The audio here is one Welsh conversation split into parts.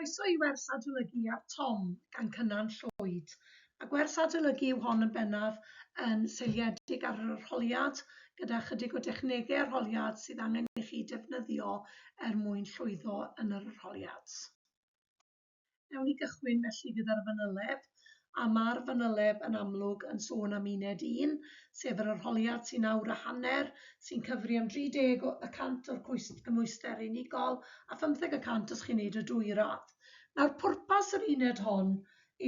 Croeso i wers adolygu ar Tom gan Cynan Llwyd. A gwers adolygu yw hon yn bennaf yn seiliedig ar yr arholiad gyda chydig o dechnegau arholiad sydd angen i chi defnyddio mwyn llwyddo yn yr arholiad. Newn ni gychwyn felly gyda'r fanyleb, a mae'r fanyleb yn amlwg yn sôn am uned 1, sef yr arholiad sy'n 9.5 sy'n cyfri am 30% o'r gymwyster unigol a 50% os chi'n neud y dwy radd. Nawr, pwrpas yr uned hon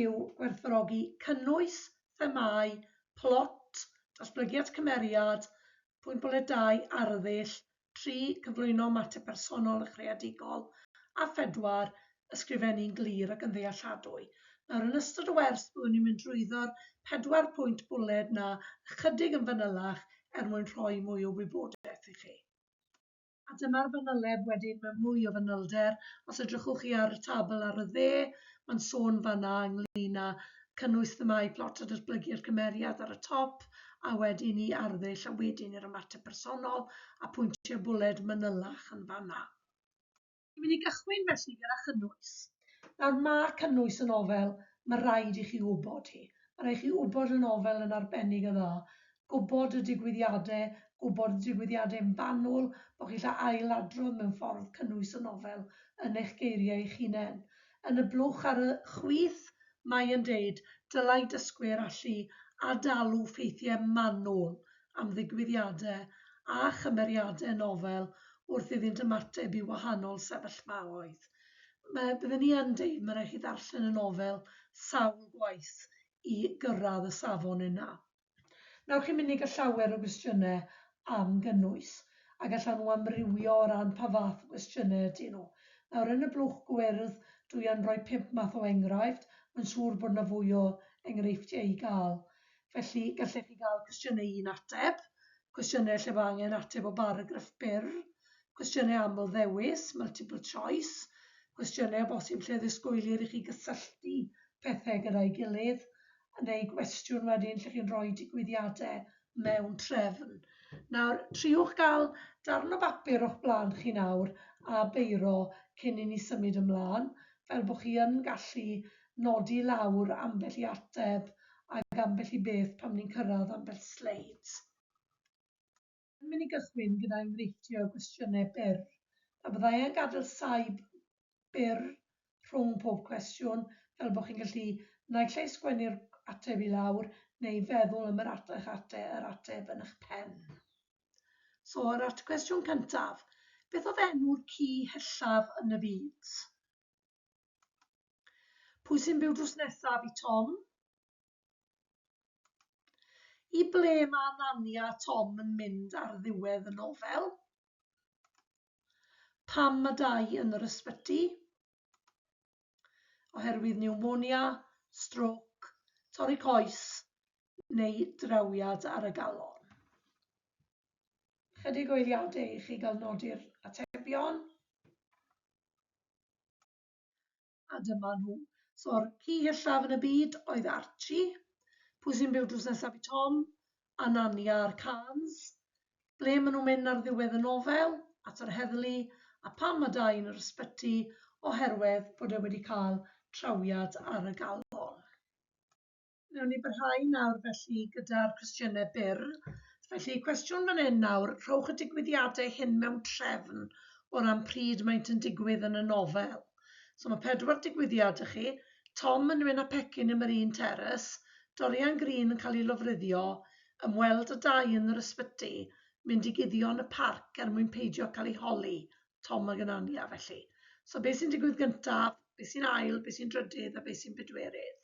yw gwerthfawrogi cynnwys, themau, plot, datblygiad cymeriad, pwynt bwled 2, arddull, 3, cyflwyno ymateb personol a chreadigol, a 4, ysgrifennu'n glir ac yn ddealladwy. Nawr, yn ystod y wers, byddwn ni'n mynd drwyddo'r 4 pwynt bwled na ychydig yn fanylach mwyn rhoi mwy o wybodaeth i chi. A dyma'r fanyleb wedyn mewn mwy o fanylder. Os edrychwch chi ar y tabl ar y dde, mae'n sôn fanna ynglyn â cynnwys themau plot a datblygu'r cymeriad ar y top, a wedyn ni arddull a wedyn i'r ymateb personol a pwyntiau bwled manylach yn fanna. Ni'n mynd i gychwyn felly gyda chynnwys. Nawr, mae cynnwys y nofel, mae rhaid i chi wybod hi. Mae rhaid i chi wybod y nofel yn arbennig o dda. Gwybod y digwyddiadau yn fanwl, bod chi'n ailadrodd mewn ffordd cynnwys y nofel yn eich geiriau eich hunain. Yn y blwch ar y chwith, mae yn deud dylai dysgwyr allu adalu ffeithiau manwl am ddigwyddiadau a chymeriadau nofel wrth iddynt ymateb i wahanol sefyllfaoedd. Byddwn ni yn deud mae rhaid chi ddarllen y nofel sawl gwaith i gyrraedd y safon yna. Nawr, chi'n mynd i gael llawer o gwestiynau am gynnwys, a gallan nhw amrywio o ran pa fath o gwestiynau ydyn nhw. Nawr, yn y blwch gwyrdd, dwi yn rhoi 5 math o enghraifft, mae'n siŵr bod yna fwy o enghreifftiau i gael. Felly, gallech chi gael cwestiynau un ateb, cwestiynau lle mae angen ateb o baragraff byr, cwestiynau aml ddewis, multiple choice, cwestiynau o bosib lle ddisgwylir i chi gysylltu pethau gyda'i gilydd, neu gwestiwn wedyn lle chi'n rhoi digwyddiadau mewn trefn. Nawr, triwch gael darn o bapur o'ch blaen chi nawr a beiro cyn i ni symud ymlaen, fel bod chi yn gallu nodi lawr ambell i ateb ac ambell i beth pan ni'n cyrraedd ambell sleids. Dwi'n mynd i gychwyn gyda enghreifftiau o gwestiynau byr. A byddai yn gadael saib byr rhwng pob cwestiwn, fel bod chi'n gallu naill ai sgwennu'r ateb i lawr neu feddwl am yr ateb yn eich pen. So, cwestiwn cyntaf, beth oedd enw'r ci hellaf yn y byd? Pwy sy'n byw drws nesaf i Tom? I ble mae Nani a Tom yn mynd ar ddiwedd y nofel? Pam mae 2 yn yr ysbyty? Oherwydd pneumonia, stroc, torri coes neu drawiad ar y galon. Chydig o eiliadau i chi gael nodi'r atebion. A dyma nhw. So'r ci hellaf yn y byd oedd Archie. Pwy sy'n byw drws nesaf i Tom? A Nani a'r cans. Ble maen nhw'n mynd ar ddiwedd y nofel? At yr heddlu. A pam mae 2 yn yr ysbyty? Oherwydd bod e wedi cael trawiad ar y galon. Newn ni barhau nawr felly gyda'r cwestiynau byr. Felly, cwestiwn fan hyn nawr, rhowch y digwyddiadau hyn mewn trefn o ran pryd maent yn digwydd yn y nofel. So mae 4 digwyddiad i chi. Tom yn mynd â pecyn y Marine Terrace, Dorian Green yn cael ei lofruddio, ymweld â 2 yn yr ysbyty, mynd i guddio yn y parc mwyn peidio cael ei holi, Tom ag Anania felly. So beth sy'n digwydd gyntaf, beth sy'n ail, beth sy'n drydydd a beth sy'n bedwerydd?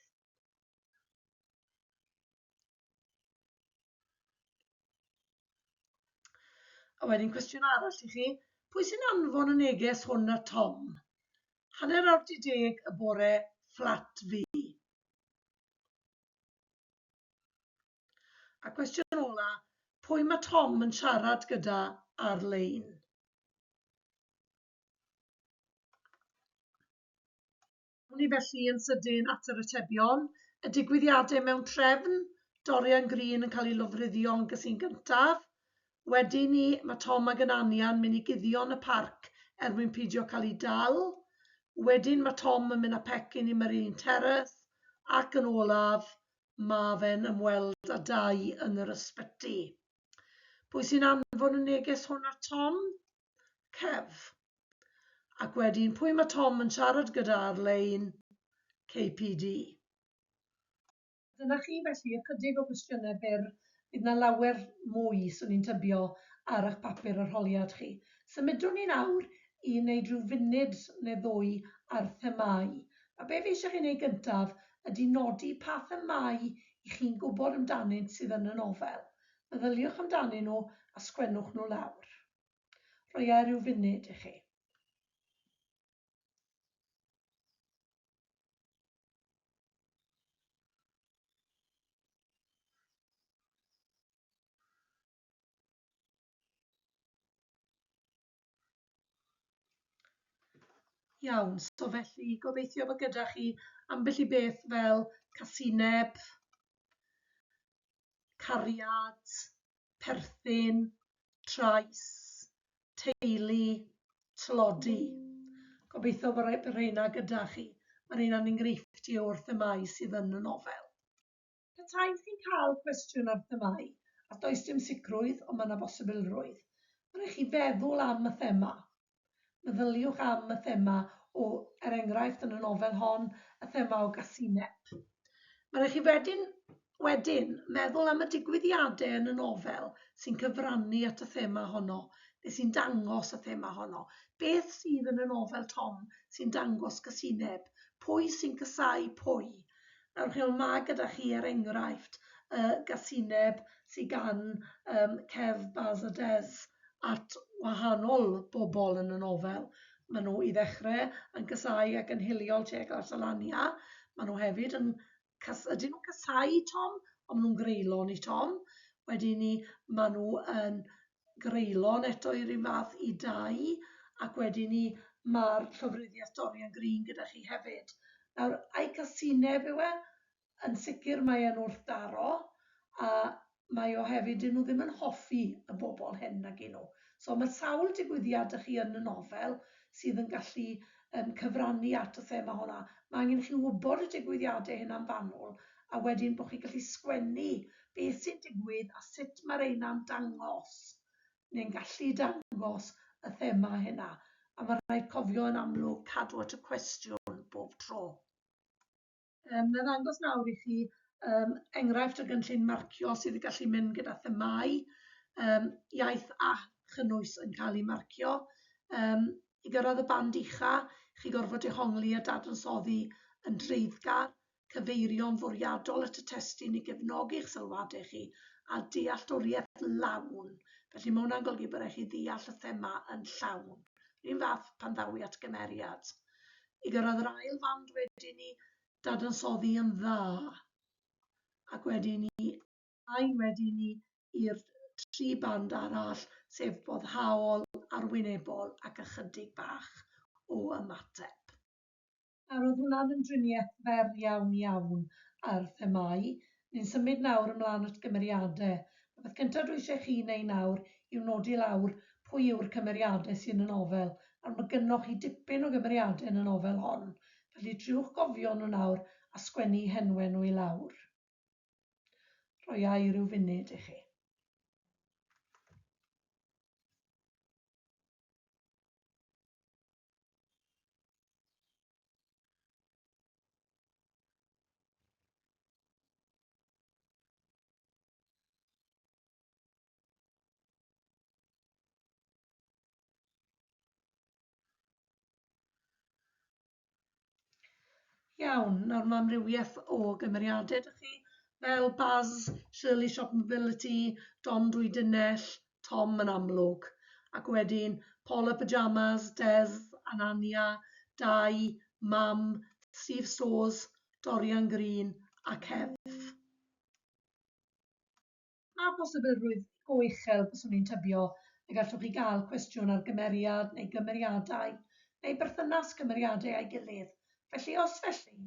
A wedyn cwestiwn arall i chi, pwy sy'n anfon y neges hwn a Tom? Hanner awr 10 y bore fflat fi. A cwestiwn ola, pwy mae Tom yn siarad gyda ar-lein? Ni felly yn sydyn at yr atebion, y digwyddiadau mewn trefn, Dorian Green yn cael ei lofruddio yn gysyn gyntaf. Wedyn ni, mae Tom ag Anania yn mynd i guddio yn y parc mwyn peidio cael ei dal. Wedyn mae Tom yn mynd â pecyn i Marine Terrace, ac yn olaf mae fe'n ymweld â dau yn yr ysbyty. Pwy sy'n anfon y neges hwn at Tom? Kev. Ac wedyn, pwy mae Tom yn siarad gyda ar-lein? KPD. Dyna chi felly ychydig o gwestiynau byr. Bydd na lawer mwy swn i'n tybio ar eich papur arholiad chi. Symudwn ni nawr i wneud rhyw funud neu ddwy ar themau. A be fi eisiau chi wneud gyntaf ydy nodi pa themau i chi'n gwybod amdanynt sydd yn y nofel. Meddyliwch amdanyn nhw a sgwennwch nhw lawr. Rhoi rhyw funud i chi. Iawn, so felly gobeithio bod gyda chi ambell i beth fel casineb, cariad, perthyn, trais, teulu, tlodi. Gobeithio bod rheina gyda chi. Mae rheina'n enghreifftiau o'r themau sydd yn y nofel. Petai chi'n cael cwestiwn ar themau, a does dim sicrwydd, ond mae yna bosibilrwydd, mae rhaid chi feddwl am y thema. Meddyliwch am y thema o, enghraifft yn y nofel hon, y thema o gasineb. Mae rhaid chi wedyn meddwl am y digwyddiadau yn y nofel sy'n cyfrannu at y thema honno, neu sy'n dangos y thema honno. Beth sydd yn y nofel Tom sy'n dangos gasineb? Pwy sy'n casau pwy? Nawr chi mae gyda chi enghraifft gasineb sydd gan Kev Bazadez at wahanol bobl yn y nofel. Maen nhw i ddechrau yn casau ac yn hiliol Teg a Salania. Maen nhw hefyd yn ydyn nhw'n casau Tom, ond maen nhw'n greulon i Tom. Wedyn ni, maen nhw yn greulon eto i'r un fath i dau, ac wedyn ni mae'r llofruddiaeth Dorian Green gyda chi hefyd. Nawr, a'i casineb yw e, yn sicr mae e'n wrthdaro, a mae o hefyd, dyn nhw ddim yn hoffi y bobl hyn nag nhw. So mae sawl digwyddiad ych chi yn y nofel sydd yn gallu cyfrannu at y thema hwnna. Mae angen chi wybod y digwyddiadau hyn am fanwl, a wedyn bod chi'n gallu sgwennu beth sy'n digwydd a sut mae reina'n dangos, neu'n gallu dangos y thema hynna. A mae rhaid cofio yn amlwg cadw at y cwestiwn bob tro. Na ddangos nawr i chi enghraifft o gynllun marcio sydd yn gallu mynd gyda themau, iaith a chynnwys yn cael ei marcio. I gyrraedd y band ucha, chi gorfod ehongli a dadansoddi yn dreiddgar, cyfeirio'n fwriadol at y testun i gefnogi'ch sylwadau chi, a dealltwriaeth lawn. Felly mae hwnna'n golygu bod chi ddeall y thema yn llawn. Un fath pan ddawi at gymeriad. I gyrraedd yr ail band wedyn ni, dadansoddi yn dda. Ac wedyn ni, i'r tri band arall, sef boddhaol, arwynebol ac ychydig bach o ymateb. Nawr oedd hwnna'n ymdriniaeth fer iawn ar themau. Ni'n symud nawr ymlaen at gymeriadau. Y peth cyntaf dwi eisiau chi wneud nawr yw nodi lawr pwy yw'r cymeriadau sy'n y nofel. A mae gennych chi dipyn o gymeriadau yn y nofel hon. Felly triwch gofio nhw nawr a sgwennu henwau nhw i lawr. Rhoi ryw funud i chi. Iawn, nawr mae amrywiaeth o gymeriadau ydych chi, fel Baz, Shirley Shopmobility, Don Dwydynell, Tom yn amlwg, ac wedyn Paula Pyjamas, Des, Anania, Dai, Mam, Steve Stores, Dorian Green a Kev. A bosibilrwydd o uchel byswn i'n tybio y gallwch chi gael cwestiwn ar gymeriad neu gymeriadau neu berthynas cymeriadau a'i gilydd. Felly, os felly,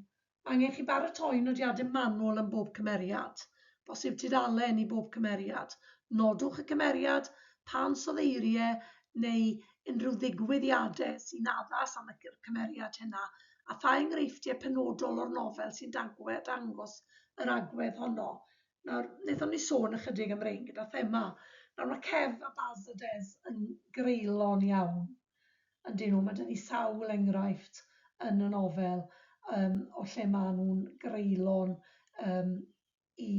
mae angen chi baratoi nodiadau manwl yn bob cymeriad, bosib tudalen i bob cymeriad. Nodwch y cymeriad, pan soddeiriau neu unrhyw ddigwyddiadau sy'n addas am y cymeriad hynna, a pha enghreifftiau penodol o'r nofel sy'n dangos yr agwedd honno. Nawr, wnaethon ni sôn ychydig am rein gyda thema. Nawr, mae Cef a Basades yn greulon iawn. Ydyn nhw, mae dyn ni sawl enghraifft yn y nofel o lle maen nhw'n greulon i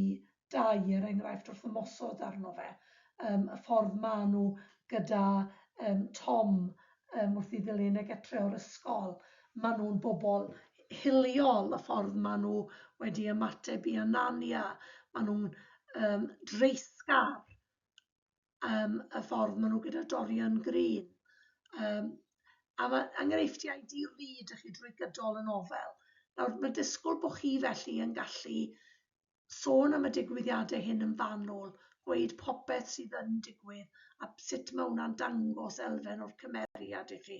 dair enghraifft wrth ymosod arno fe. Y ffordd maen nhw gyda Tom wrth i ddilyn y getre o'r ysgol. Maen nhw'n bobl hiliol, y ffordd maen nhw wedi ymateb i Anania. Maen nhw'n dreisgar, y ffordd maen nhw gyda Dorian Green. A mae enghreifftiau di-ryd ych chi drwy gydol y nofel. Nawr, mae disgwyl bod chi felly yn gallu sôn am y digwyddiadau hyn yn fanwl, gweud popeth sydd yn digwydd, a sut mae hwnna'n dangos elfen o'r cymeriad i chi.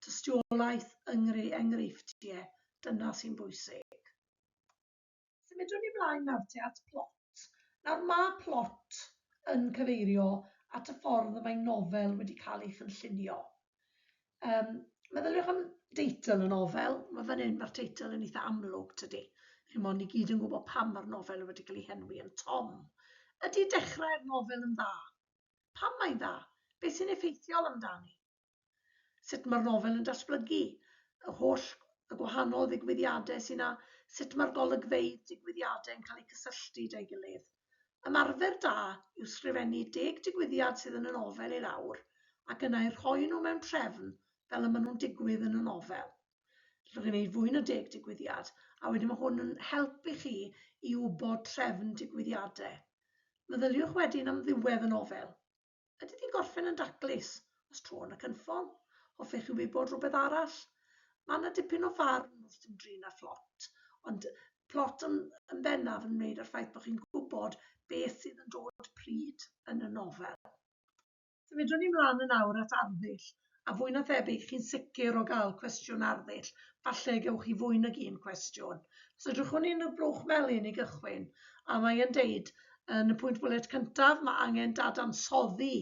Tystiolaeth enghreifftiau, dyna sy'n bwysig. Symudwn ni mlaen nawr te at plot. Nawr, mae plot yn cyfeirio at y ffordd y mae nofel wedi cael ei chynllunio. Meddyliwch am deitl y nofel. Mae fan hyn, mae'r teitl yn eitha amlwg tydi. Ni gyd yn gwybod pam mae'r nofel wedi cael ei henwi yn Tom. Ydy dechrau'r nofel yn dda? Pam mae'n dda? Beth sy'n effeithiol amdani? Sut mae'r nofel yn datblygu? Y gwahanol ddigwyddiadau sy'n yna, sut mae'r golygfeydd digwyddiadau yn cael eu cysylltu â'i gilydd. Ymarfer da yw sgrifennu 10 digwyddiad sydd yn y nofel i lawr, ac yna i rhoi nhw mewn trefn fel y maen nhw'n digwydd yn y nofel. Rwy'n gwneud fwy na 10 digwyddiad, a wedyn mae hwn yn helpu chi i wybod trefn digwyddiadau. Meddyliwch wedyn am ddiwedd y nofel. Ydy ti'n gorffen yn daclus? Os tro yn y cynffon? Hoffech chi wybod rhywbeth arall? Mae yna dipyn o farn wrth ymdrin â phlot, ond plot yn bennaf yn wneud â'r ffaith bod chi'n gwybod beth sydd yn dod pryd yn y nofel. Symudwn ni mlaen yn awr at arddull, a fwy na thebyg chi'n sicr o gael cwestiwn arddull, falle gewch chi fwy nag un cwestiwn. So edrychwn ni'n y blwch melyn i gychwyn, a mae'n deud yn y pwynt bwled cyntaf mae angen dadansoddi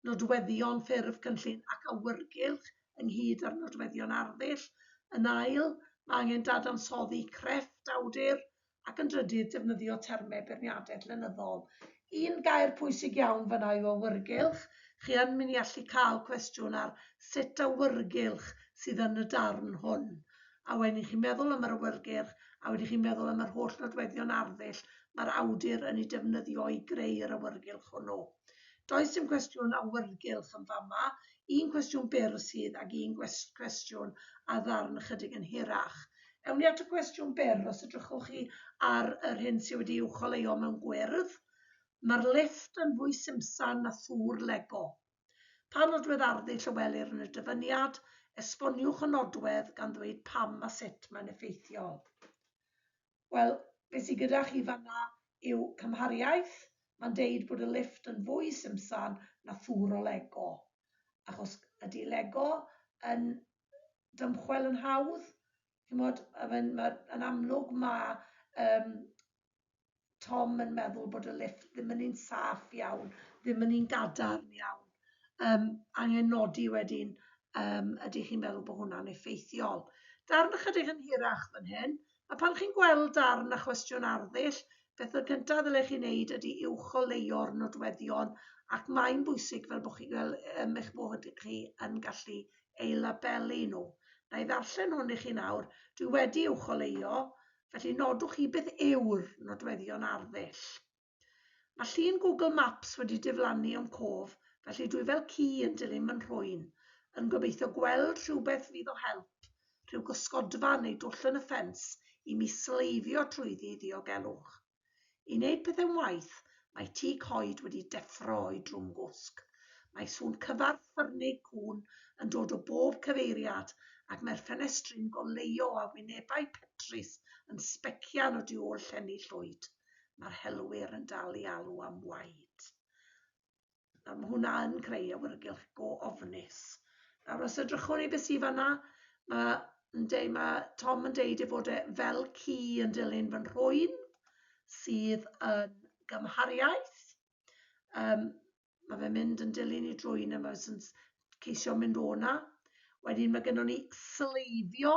nodweddion ffurf cynllun ac awyrgylch ynghyd â'r nodweddion arddull. Yn ail, mae angen dadansoddi crefft awdur, ac yn drydydd defnyddio termau beirniadaeth lenyddol. Un gair pwysig iawn fyna yw awyrgylch. Chi yn mynd i allu cael cwestiwn ar sut awyrgylch sydd yn y darn hwn. A wedyn chi'n meddwl am yr awyrgylch, a wedyn chi'n meddwl am yr holl nodweddion arddull mae'r awdur yn ei defnyddio i greu'r awyrgylch hwnnw. Does dim cwestiwn awyrgylch yn fama, un cwestiwn byr sydd ac un cwestiwn a ddarn ychydig yn hirach. Ewn ni at y cwestiwn byr, os edrychwch chi ar yr hyn sydd wedi i'w choleuo mewn gwyrdd. Mae'r lifft yn fwy simsan na thŵr Lego. Pa nodwedd arddull y welir yn y dyfyniad? Esboniwch y nodwedd gan ddweud pam a sut mae'n effeithiol. Wel, beth sydd gyda chi fanna yw cymhariaeth. Mae'n deud bod y lifft yn fwy simsan na thŵr o Lego. Achos ydy Lego yn dymchwel yn hawdd? Yn amlwg mae Tom yn meddwl bod y lifft ddim yn un saff iawn, ddim yn un gadarn iawn. Angen nodi wedyn, ydych chi'n meddwl bod hwnna'n effeithiol. Darn ychydig yn hirach fan hyn, a pan chi'n gweld darn a chwestiwn arddull, beth y cyntaf ddylech chi wneud ydy uwcholeuo'r nodweddion, ac mae'n bwysig fel bod chi'n eich bod chi yn gallu ei labelu nhw. Na i ddarllen hwn i chi nawr. Dwi wedi uwcholeio, felly nodwch chi beth yw'r nodweddion arddull. Mae llun Google Maps wedi diflannu am cof, felly dwi fel ci yn dilyn fy nhrwyn, yn gobeithio gweld rhywbeth fydd o help, rhyw gysgodfa neu dwll yn y ffens, i mi sleifio trwyddi ddiogelwch. I wneud pethau'n waith, mae tŷ coed wedi deffro o'i drwm gwsg. Mae sŵn cyfarth ffyrnig cŵn yn dod o bob cyfeiriad, ac mae'r ffenestri'n goleuo a wynebau petrus yn specian o tu ôl llenni llwyd. Mae'r helwyr yn dal i alw am waed. Mae hwnna yn creu awyrgylch go ofnus. Nawr, os edrychwn ni beth sydd fanna, mae Tom yn deud ei fod e fel ci yn dilyn fy nhrwyn, sydd yn gymhariaeth. Mae fe'n mynd yn dilyn i drwyn, a mae fe'n ceisio mynd o'na. Wedyn mae gennym ni sleifio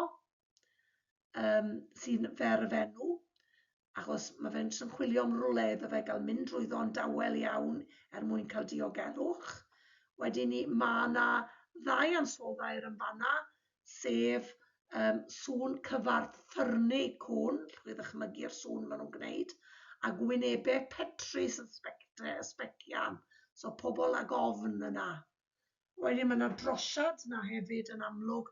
sy'n fer y fenw, achos mae fe'n sy'n chwilio am rwle iddo fe gael mynd drwyddo'n dawel iawn mwyn cael diogelwch. Wedyn ni, mae yna 2 ansoddair yn fanna, sef sŵn cyfarth ffyrnu cwn, llwyd ddychmygu'r sŵn maen nhw'n gwneud, a gwynebau petrus yn sbecian, so pobl ag ofn yna. Wedyn mae yna drosiad yna hefyd yn amlwg,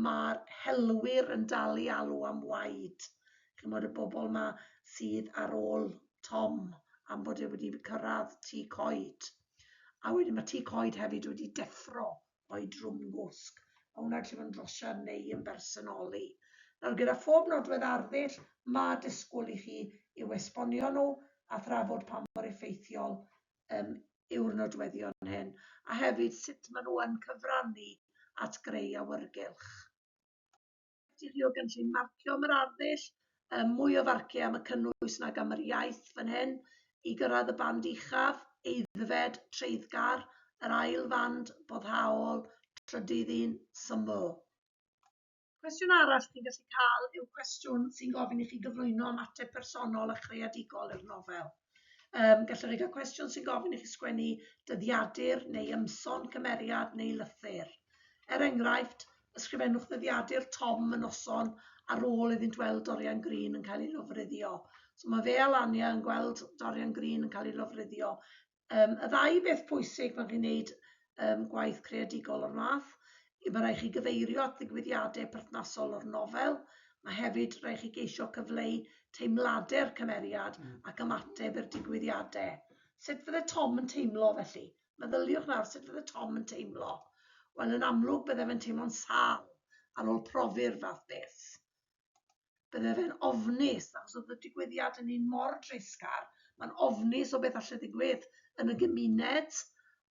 mae'r helwyr yn dal i alw am waed. Chymod y bobl yma sydd ar ôl Tom am bod e wedi cyrraedd tŷ coed. A wedyn mae tŷ coed hefyd wedi deffro o'i drwm gwsg. A hwnna'n lle mae'n drosiad neu yn bersonoli. Nawr, gyda phob nodwedd arddull, mae disgwyl i chi i'w esbonio nhw a thrafod pa mor effeithiol yw'r nodweddion hyn, a hefyd sut maen nhw yn cyfrannu at greu awyrgylch. I chi o gynllun marcio am yr arddull, mwy o farciau am y cynnwys nag am yr iaith fan hyn, i gyrraedd y band uchaf, eiddfed, treiddgar, yr ail fand, boddhaol, trydydd un, syml. Cwestiwn arall chi'n gallu cael yw cwestiwn sy'n gofyn i chi gyflwyno ymateb personol a chreadigol i'r nofel. Gallwch chi gael cwestiwn sy'n gofyn i chi sgwennu dyddiadur neu ymson cymeriad neu lythyr. Enghraifft, ysgrifennwch ddyddiadur Tom yn noson ar ôl iddynt weld Dorian Green yn cael ei lofruddio. So mae fe a Lanya yn gweld Dorian Green yn cael ei lofruddio. Y 2 beth pwysig mae'n chi'n gwneud gwaith creadigol o'r math, mae rhaid chi gyfeirio at ddigwyddiadau perthnasol o'r nofel. Mae hefyd rhaid chi geisio cyfleu teimladau'r cymeriad ac ymateb i'r digwyddiadau. Sut fydde Tom yn teimlo felly? Meddyliwch nawr sut fydde Tom yn teimlo. Wel, yn amlwg bydde fe'n teimlo'n sâl ar ôl profi'r fath beth. Bydde fe'n ofnus, achos oedd y digwyddiad yn un mor dreisgar, mae'n ofnus o beth allai ddigwydd yn y gymuned,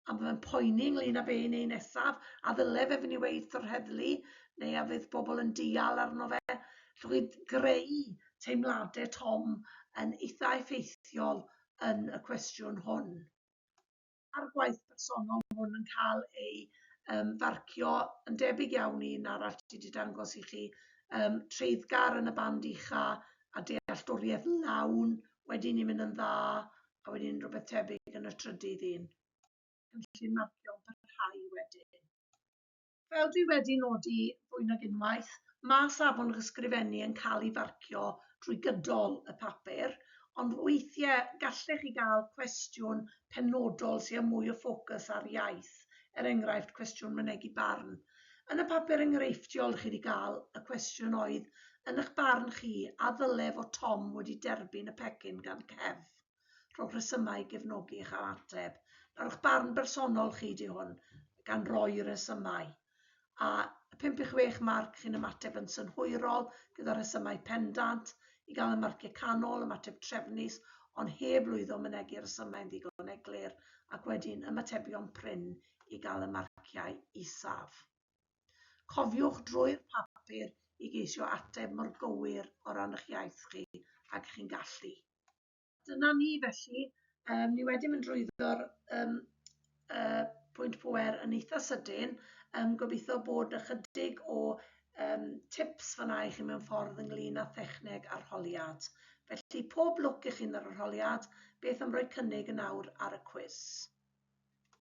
a byddai'n poeni ynglyn â be i neu nesaf, a ddyle fe fynd i weid o'r heddlu, neu a fydd bobl yn dial arno fe. Llwyd greu teimladau Tom yn eitha effeithiol yn y cwestiwn hwn. A'r gwaith personol hwn yn cael ei farcio yn debyg iawn i arall wedi dangos i chi treiddgar yn y band ucha a dealltwriaeth lawn, wedyn ni'n mynd yn dda, a wedyn rhywbeth tebyg yn y trydydd un. Cynllun marcio'n parhau wedyn. Fel dwi wedi nodi fwy nag unwaith, mae safon ysgrifennu yn cael ei farcio drwy gydol y papur, ond weithiau gallech chi gael cwestiwn penodol sy'n mwy o ffocws ar iaith, enghraifft cwestiwn mynegu barn. Yn y papur enghreifftiol chi wedi cael, y cwestiwn oedd, yn eich barn chi, a ddylai fod Tom wedi derbyn y pecyn gan Cef? Rhowch resymau i gefnogi eich ymateb. Nawr, eich barn bersonol chi di hwn, gan roi resymau. A 5-6 marc chi'n ymateb yn synhwyrol, gyda resymau pendant, i gael y marciau canol, ymateb trefnus, ond heb lwyddo mynegu resymau'n ddigon eglur, ac wedyn ymatebion prin i gael y marciau isaf. Cofiwch drwy'r papur i geisio ateb mor gywir o ran eich iaith chi ac chi'n gallu. Dyna ni felly, ni wedi mynd drwyddo'r pwynt pŵer yn eitha sydyn, gobeithio bod ychydig o tips fyna i chi mewn ffordd ynglyn â thechneg arholiad. Felly, pob lwc i chi yn yr arholiad, beth am roi cynnig yn awr ar y cwis.